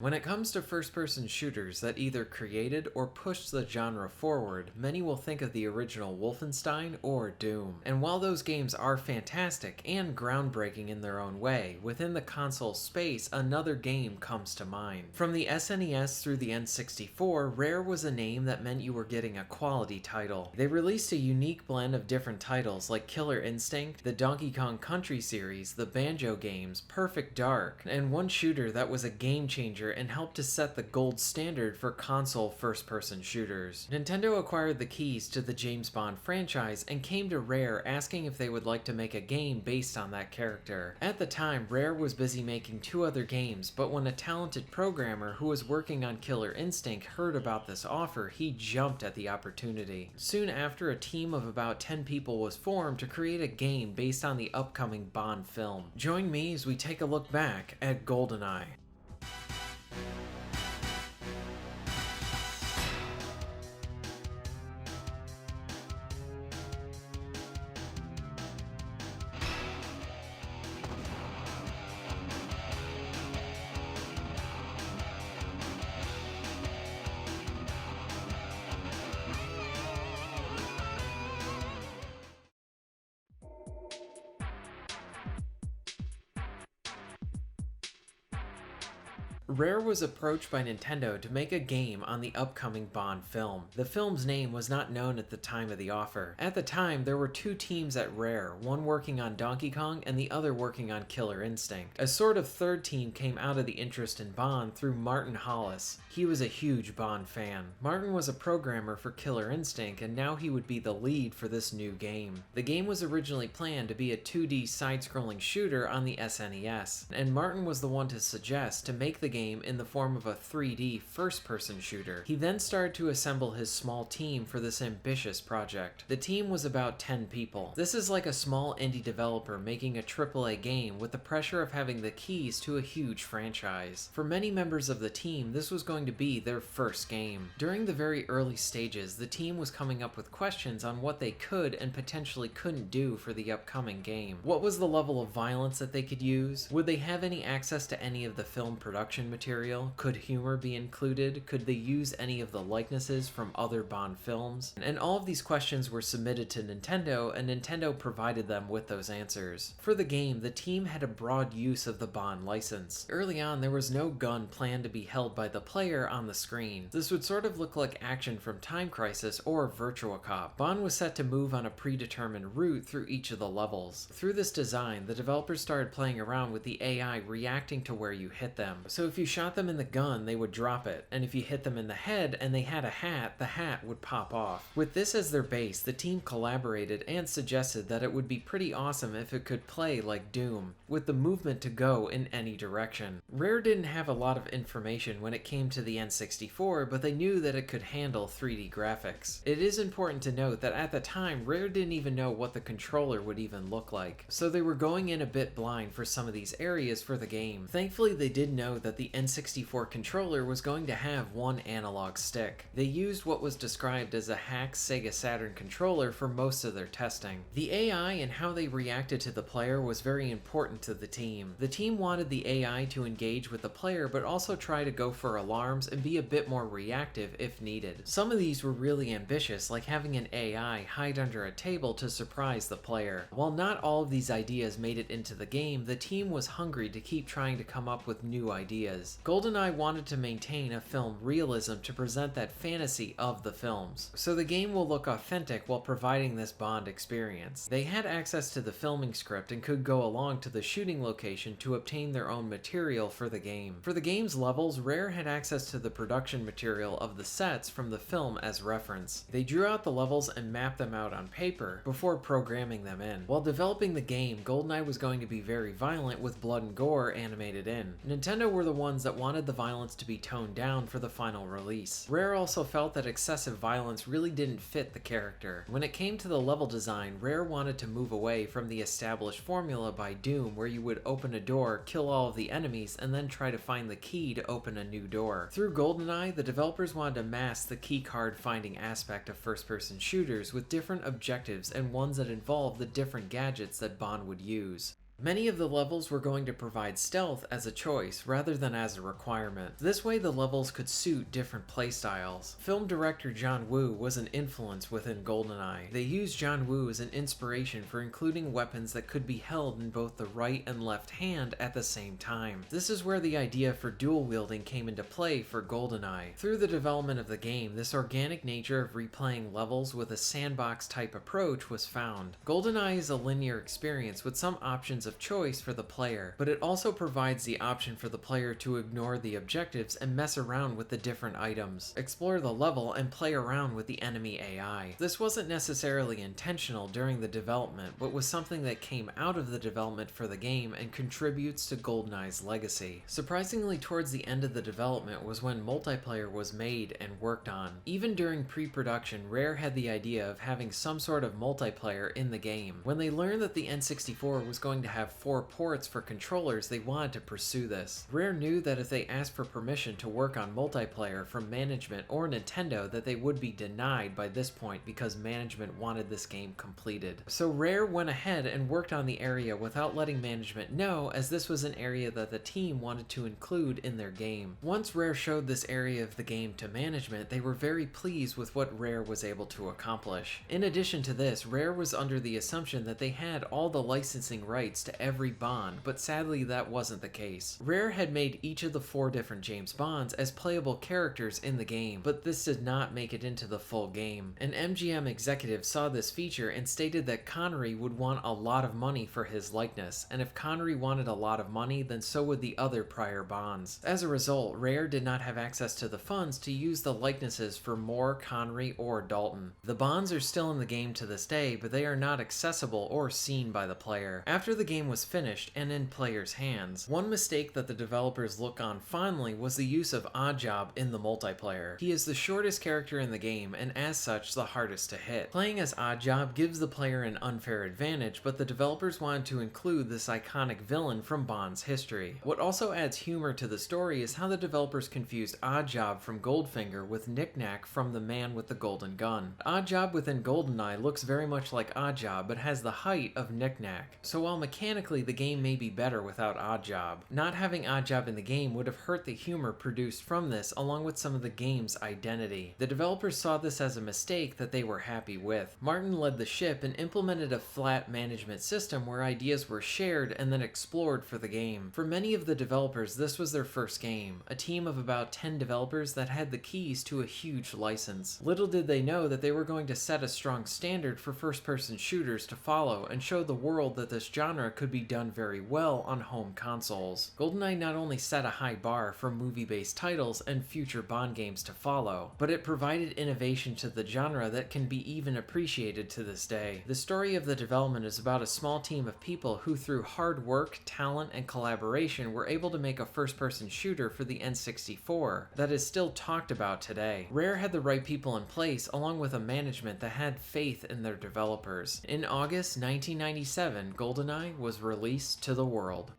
When it comes to first-person shooters that either created or pushed the genre forward, many will think of the original Wolfenstein or Doom. And while those games are fantastic and groundbreaking in their own way, within the console space, another game comes to mind. From the SNES through the N64, Rare was a name that meant you were getting a quality title. They released a unique blend of different titles like Killer Instinct, the Donkey Kong Country series, the Banjo games, Perfect Dark, and one shooter that was a game changer and helped to set the gold standard for console first-person shooters. Nintendo acquired the keys to the James Bond franchise and came to Rare asking if they would like to make a game based on that character. At the time, Rare was busy making 2 other games, but when a talented programmer who was working on Killer Instinct heard about this offer, he jumped at the opportunity. Soon after, a team of about 10 people was formed to create a game based on the upcoming Bond film. Join me as we take a look back at Goldeneye. Rare was approached by Nintendo to make a game on the upcoming Bond film. The film's name was not known at the time of the offer. At the time, there were 2 teams at Rare, one working on Donkey Kong and the other working on Killer Instinct. A sort of third team came out of the interest in Bond through Martin Hollis. He was a huge Bond fan. Martin was a programmer for Killer Instinct, and now he would be the lead for this new game. The game was originally planned to be a 2D side-scrolling shooter on the SNES, and Martin was the one to suggest to make the game in the form of a 3D first-person shooter. He then started to assemble his small team for this ambitious project. The team was about 10 people. This is like a small indie developer making a AAA game with the pressure of having the keys to a huge franchise. For many members of the team, this was going to be their first game. During the very early stages, the team was coming up with questions on what they could and potentially couldn't do for the upcoming game. What was the level of violence that they could use? Would they have any access to any of the film production material? Could humor be included? Could they use any of the likenesses from other Bond films? And all of these questions were submitted to Nintendo, and Nintendo provided them with those answers. For the game, the team had a broad use of the Bond license. Early on, there was no gun planned to be held by the player on the screen. This would sort of look like action from Time Crisis or Virtua Cop. Bond was set to move on a predetermined route through each of the levels. Through this design, the developers started playing around with the AI reacting to where you hit them. So if you shot them in the gun, they would drop it, and if you hit them in the head and they had a hat, the hat would pop off. With this as their base, the team collaborated and suggested that it would be pretty awesome if it could play like Doom, with the movement to go in any direction. Rare didn't have a lot of information when it came to the N64, but they knew that it could handle 3D graphics. It is important to note that at the time, Rare didn't even know what the controller would even look like, so they were going in a bit blind for some of these areas for the game. Thankfully, they did know that the N64 controller was going to have one analog stick. They used what was described as a hack Sega Saturn controller for most of their testing. The AI and how they reacted to the player was very important to the team. The team wanted the AI to engage with the player but also try to go for alarms and be a bit more reactive if needed. Some of these were really ambitious, like having an AI hide under a table to surprise the player. While not all of these ideas made it into the game, the team was hungry to keep trying to come up with new ideas. Goldeneye wanted to maintain a film realism to present that fantasy of the films, so the game will look authentic while providing this Bond experience. They had access to the filming script and could go along to the shooting location to obtain their own material for the game. For the game's levels, Rare had access to the production material of the sets from the film as reference. They drew out the levels and mapped them out on paper before programming them in. While developing the game, Goldeneye was going to be very violent with blood and gore animated in. Nintendo were the ones that wanted the violence to be toned down for the final release. Rare also felt that excessive violence really didn't fit the character. When it came to the level design, Rare wanted to move away from the established formula by Doom where you would open a door, kill all of the enemies, and then try to find the key to open a new door. Through Goldeneye, the developers wanted to mask the key card finding aspect of first-person shooters with different objectives and ones that involve the different gadgets that Bond would use. Many of the levels were going to provide stealth as a choice rather than as a requirement. This way the levels could suit different playstyles. Film director John Woo was an influence within Goldeneye. They used John Woo as an inspiration for including weapons that could be held in both the right and left hand at the same time. This is where the idea for dual wielding came into play for Goldeneye. Through the development of the game, this organic nature of replaying levels with a sandbox type approach was found. Goldeneye is a linear experience with some options of choice for the player, but it also provides the option for the player to ignore the objectives and mess around with the different items, explore the level, and play around with the enemy AI. This wasn't necessarily intentional during the development, but was something that came out of the development for the game and contributes to GoldenEye's legacy. Surprisingly, towards the end of the development was when multiplayer was made and worked on. Even during pre-production, Rare had the idea of having some sort of multiplayer in the game. When they learned that the N64 was going to have 4 ports for controllers, they wanted to pursue this. Rare knew that if they asked for permission to work on multiplayer from management or Nintendo, that they would be denied by this point because management wanted this game completed. So Rare went ahead and worked on the area without letting management know, as this was an area that the team wanted to include in their game. Once Rare showed this area of the game to management, they were very pleased with what Rare was able to accomplish. In addition to this, Rare was under the assumption that they had all the licensing rights to every Bond, but sadly that wasn't the case. Rare had made each of the 4 different James Bonds as playable characters in the game, but this did not make it into the full game. An MGM executive saw this feature and stated that Connery would want a lot of money for his likeness, and if Connery wanted a lot of money, then so would the other prior Bonds. As a result, Rare did not have access to the funds to use the likenesses for Moore, Connery, or Dalton. The Bonds are still in the game to this day, but they are not accessible or seen by the player. After the game was finished and in players' hands, one mistake that the developers look on fondly was the use of Oddjob in the multiplayer. He is the shortest character in the game and as such the hardest to hit. Playing as Oddjob gives the player an unfair advantage, but the developers wanted to include this iconic villain from Bond's history. What also adds humor to the story is how the developers confused Oddjob from Goldfinger with Knick-Knack from the Man with the Golden Gun. Oddjob within Goldeneye looks very much like Oddjob, but has the height of Knick-Knack. So while mechanically the game may be better without Oddjob, not having Oddjob in the game would have hurt the humor produced from this along with some of the game's identity. The developers saw this as a mistake that they were happy with. Martin led the ship and implemented a flat management system where ideas were shared and then explored for the game. For many of the developers, this was their first game, a team of about 10 developers that had the keys to a huge license. Little did they know that they were going to set a strong standard for first-person shooters to follow and show the world that this genre could be done very well on home consoles. Goldeneye not only set a high bar for movie-based titles and future Bond games to follow, but it provided innovation to the genre that can be even appreciated to this day. The story of the development is about a small team of people who through hard work, talent, and collaboration were able to make a first-person shooter for the N64 that is still talked about today. Rare had the right people in place along with a management that had faith in their developers. In August 1997, Goldeneye was released to the world.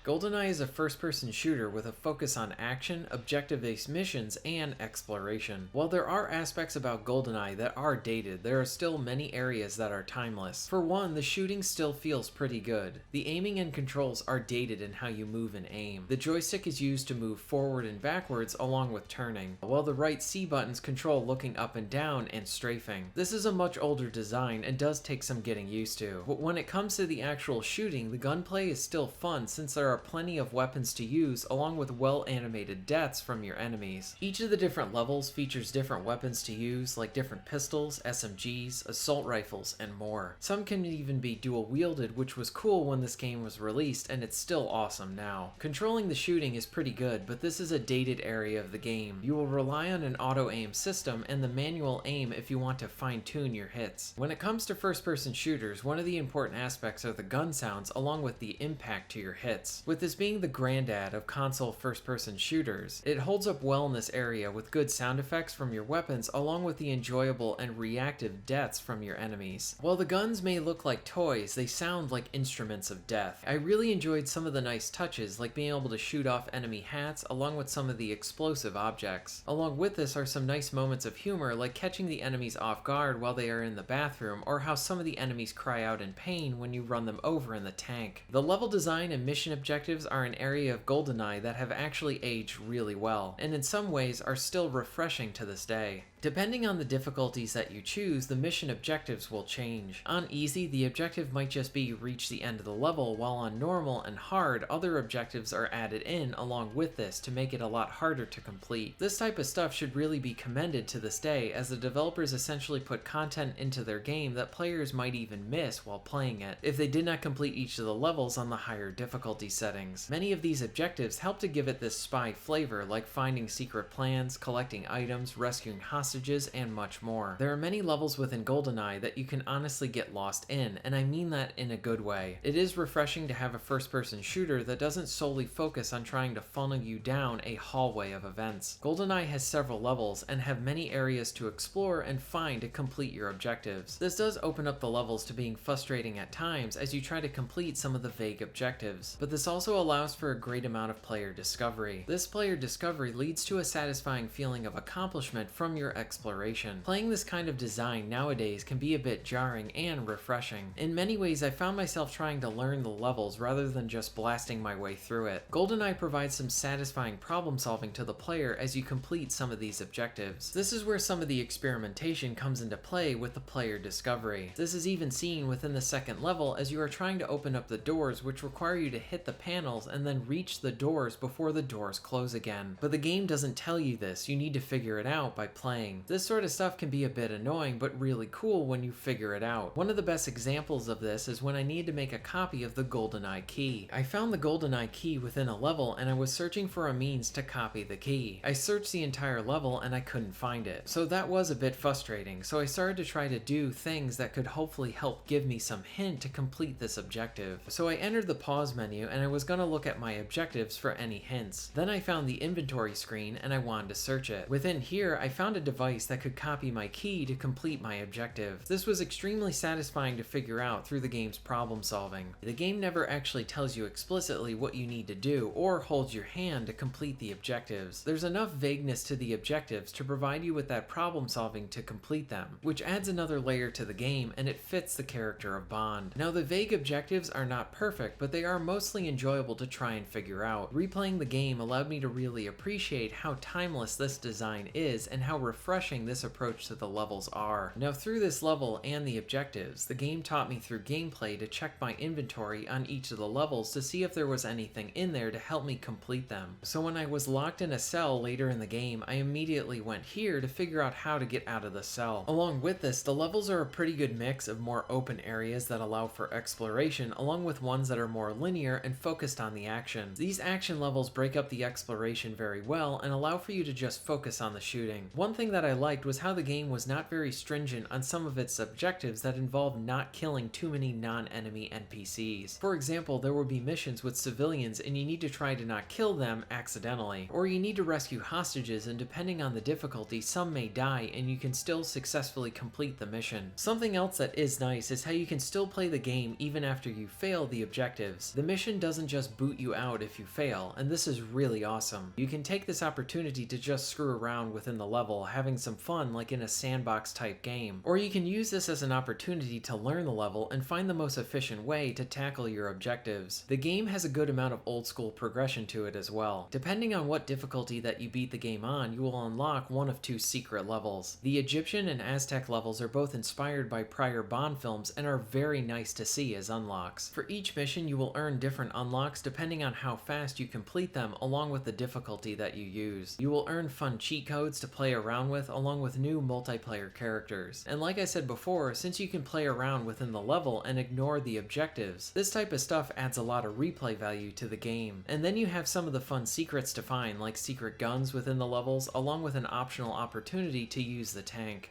Goldeneye is a first-person shooter with a focus on action, objective-based missions, and exploration. While there are aspects about Goldeneye that are dated, there are still many areas that are timeless. For one, the shooting still feels pretty good. The aiming and controls are dated in how you move and aim. The joystick is used to move forward and backwards along with turning, while the right C buttons control looking up and down and strafing. This is a much older design and does take some getting used to, but when it comes to the actual shooting, the gunplay is still fun since there are plenty of weapons to use along with well-animated deaths from your enemies. Each of the different levels features different weapons to use, like different pistols, SMGs, assault rifles, and more. Some can even be dual-wielded, which was cool when this game was released, and it's still awesome now. Controlling the shooting is pretty good, but this is a dated area of the game. You will rely on an auto-aim system and the manual aim if you want to fine-tune your hits. When it comes to first-person shooters, one of the important aspects are the gun sounds along with the impact to your hits. FPS. With this being the granddad of console first-person shooters, it holds up well in this area with good sound effects from your weapons along with the enjoyable and reactive deaths from your enemies. While the guns may look like toys, they sound like instruments of death. I really enjoyed some of the nice touches, like being able to shoot off enemy hats along with some of the explosive objects. Along with this are some nice moments of humor, like catching the enemies off guard while they are in the bathroom, or how some of the enemies cry out in pain when you run them over in the tank. The level design and mission objectives are an area of Goldeneye that have actually aged really well, and in some ways are still refreshing to this day. Depending on the difficulties that you choose, the mission objectives will change. On easy, the objective might just be reach the end of the level, while on normal and hard, other objectives are added in along with this to make it a lot harder to complete. This type of stuff should really be commended to this day, as the developers essentially put content into their game that players might even miss while playing it, if they did not complete each of the levels on the higher difficulty settings. Many of these objectives help to give it this spy flavor, like finding secret plans, collecting items, rescuing hostages, and much more. There are many levels within Goldeneye that you can honestly get lost in, and I mean that in a good way. It is refreshing to have a first-person shooter that doesn't solely focus on trying to funnel you down a hallway of events. Goldeneye has several levels and have many areas to explore and find to complete your objectives. This does open up the levels to being frustrating at times as you try to complete some of the vague objectives, but this also allows for a great amount of player discovery. This player discovery leads to a satisfying feeling of accomplishment from your exploration. Playing this kind of design nowadays can be a bit jarring and refreshing. In many ways, I found myself trying to learn the levels rather than just blasting my way through it. Goldeneye provides some satisfying problem solving to the player as you complete some of these objectives. This is where some of the experimentation comes into play with the player discovery. This is even seen within the second level as you are trying to open up the doors, which require you to hit the panels and then reach the doors before the doors close again. But the game doesn't tell you this, you need to figure it out by playing. This sort of stuff can be a bit annoying, but really cool when you figure it out. One of the best examples of this is when I needed to make a copy of the Goldeneye key. I found the Goldeneye key within a level and I was searching for a means to copy the key. I searched the entire level and I couldn't find it. So that was a bit frustrating, so I started to try to do things that could hopefully help give me some hint to complete this objective. So I entered the pause menu and I was gonna look at my objectives for any hints. Then I found the inventory screen and I wanted to search it. Within here, I found a device that could copy my key to complete my objective. This was extremely satisfying to figure out through the game's problem solving. The game never actually tells you explicitly what you need to do or holds your hand to complete the objectives. There's enough vagueness to the objectives to provide you with that problem solving to complete them, which adds another layer to the game and it fits the character of Bond. Now the vague objectives are not perfect, but they are mostly enjoyable to try and figure out. Replaying the game allowed me to really appreciate how timeless this design is and how refreshing this approach to the levels are. Now through this level and the objectives, the game taught me through gameplay to check my inventory on each of the levels to see if there was anything in there to help me complete them. So when I was locked in a cell later in the game, I immediately went here to figure out how to get out of the cell. Along with this, the levels are a pretty good mix of more open areas that allow for exploration, along with ones that are more linear and focused on the action. These action levels break up the exploration very well and allow for you to just focus on the shooting. One thing that I liked was how the game was not very stringent on some of its objectives that involved not killing too many non-enemy NPCs. For example, there will be missions with civilians and you need to try to not kill them accidentally, or you need to rescue hostages, and depending on the difficulty, some may die and you can still successfully complete the mission. Something else that is nice is how you can still play the game even after you fail the objectives. The mission doesn't just boot you out if you fail, and this is really awesome. You can take this opportunity to just screw around within the level, having some fun like in a sandbox type game, or you can use this as an opportunity to learn the level and find the most efficient way to tackle your objectives. The game has a good amount of old school progression to it as well. Depending on what difficulty that you beat the game on, you will unlock one of two secret levels. The Egyptian and Aztec levels are both inspired by prior Bond films and are very nice to see as unlocks. For each mission, you will earn different unlocks depending on how fast you complete them, along with the difficulty that you use. You will earn fun cheat codes to play around with, along with new multiplayer characters. And like I said before, since you can play around within the level and ignore the objectives, this type of stuff adds a lot of replay value to the game. And then you have some of the fun secrets to find, like secret guns within the levels, along with an optional opportunity to use the tank.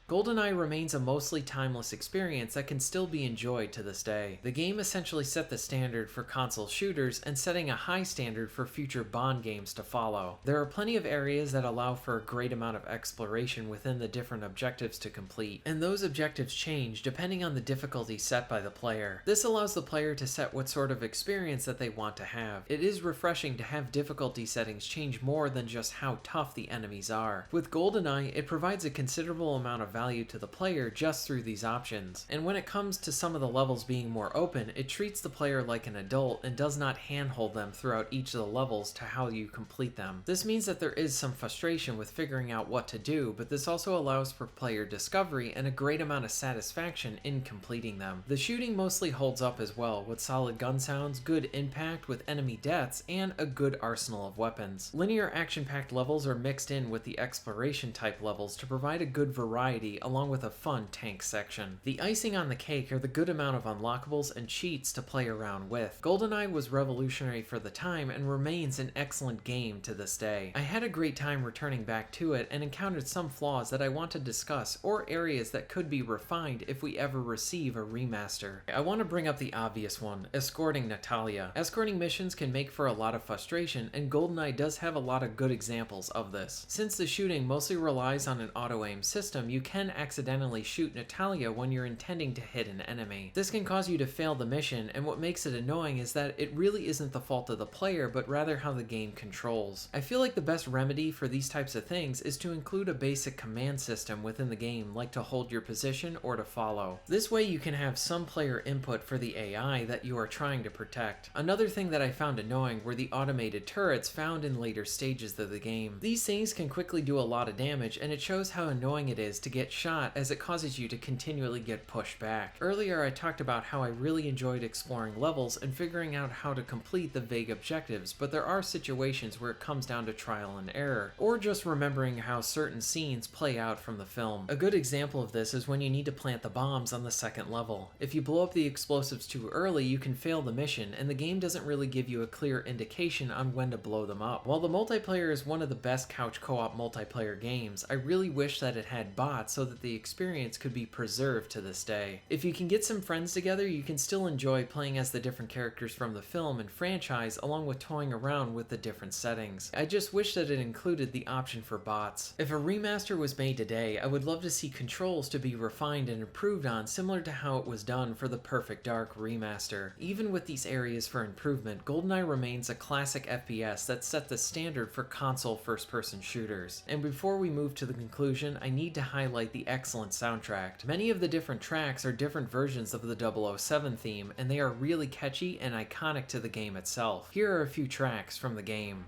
Goldeneye remains a mostly timeless experience that can still be enjoyed to this day. The game essentially set the standard for console shooters and setting a high standard for future Bond games to follow. There are plenty of areas that allow for a great amount of exploration within the different objectives to complete, and those objectives change depending on the difficulty set by the player. This allows the player to set what sort of experience that they want to have. It is refreshing to have difficulty settings change more than just how tough the enemies are. With Goldeneye, it provides a considerable amount of value to the player just through these options, and when it comes to some of the levels being more open, it treats the player like an adult and does not handhold them throughout each of the levels to how you complete them. This means that there is some frustration with figuring out what to do, but this also allows for player discovery and a great amount of satisfaction in completing them. The shooting mostly holds up as well, with solid gun sounds, good impact with enemy deaths, and a good arsenal of weapons. Linear action-packed levels are mixed in with the exploration type levels to provide a good variety along with a fun tank section. The icing on the cake are the good amount of unlockables and cheats to play around with. Goldeneye was revolutionary for the time and remains an excellent game to this day. I had a great time returning back to it and encountered some flaws that I want to discuss or areas that could be refined if we ever receive a remaster. I want to bring up the obvious one, escorting Natalia. Escorting missions can make for a lot of frustration, and Goldeneye does have a lot of good examples of this. Since the shooting mostly relies on an auto-aim system, you can accidentally shoot Natalia when you're intending to hit an enemy. This can cause you to fail the mission, and what makes it annoying is that it really isn't the fault of the player, but rather how the game controls. I feel like the best remedy for these types of things is to include a basic command system within the game, like to hold your position or to follow. This way you can have some player input for the AI that you are trying to protect. Another thing that I found annoying were the automated turrets found in later stages of the game. These things can quickly do a lot of damage, and it shows how annoying it is to get shot as it causes you to continually get pushed back. Earlier I talked about how I really enjoyed exploring levels and figuring out how to complete the vague objectives, but there are situations where it comes down to trial and error, or just remembering how certain scenes play out from the film. A good example of this is when you need to plant the bombs on the second level. If you blow up the explosives too early, you can fail the mission, and the game doesn't really give you a clear indication on when to blow them up. While the multiplayer is one of the best couch co-op multiplayer games, I really wish that it had bots so that the experience could be preserved to this day. If you can get some friends together, you can still enjoy playing as the different characters from the film and franchise, along with toying around with the different settings. I just wish that it included the option for bots. If a remaster was made today, I would love to see controls to be refined and improved on, similar to how it was done for the Perfect Dark remaster. Even with these areas for improvement, Goldeneye remains a classic FPS that set the standard for console first-person shooters. And before we move to the conclusion, I need to highlight the excellent soundtrack. Many of the different tracks are different versions of the 007 theme, and they are really catchy and iconic to the game itself. Here are a few tracks from the game.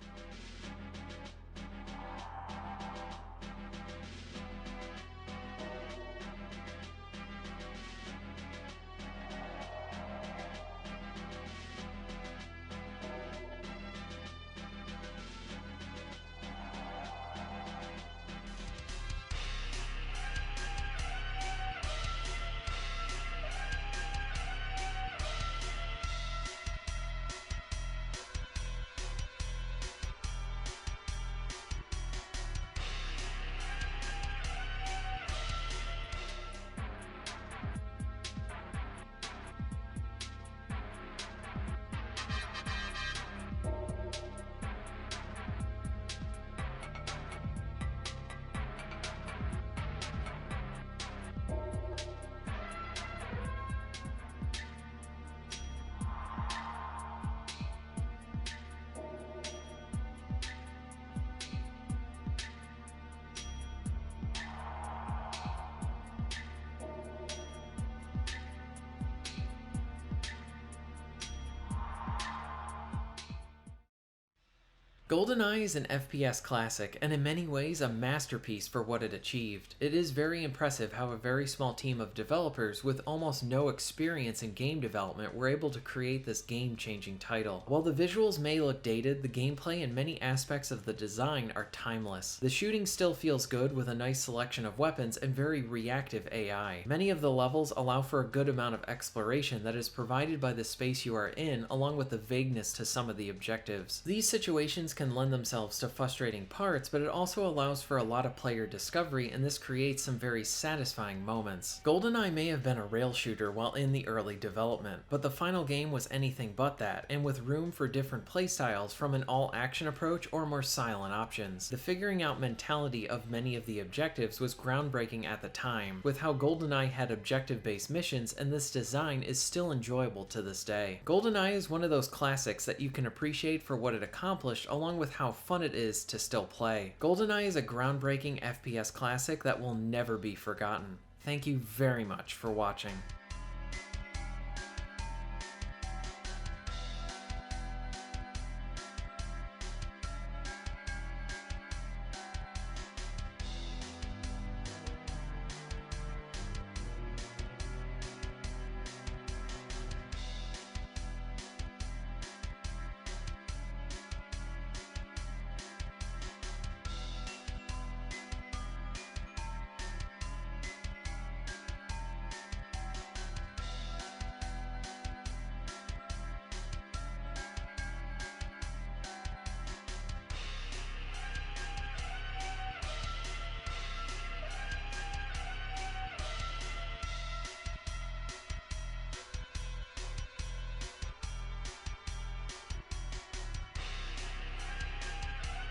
Goldeneye is an FPS classic, and in many ways a masterpiece for what it achieved. It is very impressive how a very small team of developers with almost no experience in game development were able to create this game-changing title. While the visuals may look dated, the gameplay and many aspects of the design are timeless. The shooting still feels good with a nice selection of weapons and very reactive AI. Many of the levels allow for a good amount of exploration that is provided by the space you are in, along with the vagueness to some of the objectives. These situations can lend themselves to frustrating parts, but it also allows for a lot of player discovery, and this creates some very satisfying moments. Goldeneye may have been a rail shooter while in the early development, but the final game was anything but that, and with room for different playstyles from an all-action approach or more silent options. The figuring out mentality of many of the objectives was groundbreaking at the time, with how Goldeneye had objective-based missions, and this design is still enjoyable to this day. Goldeneye is one of those classics that you can appreciate for what it accomplished, along with how fun it is to still play. Goldeneye is a groundbreaking FPS classic that will never be forgotten. Thank you very much for watching.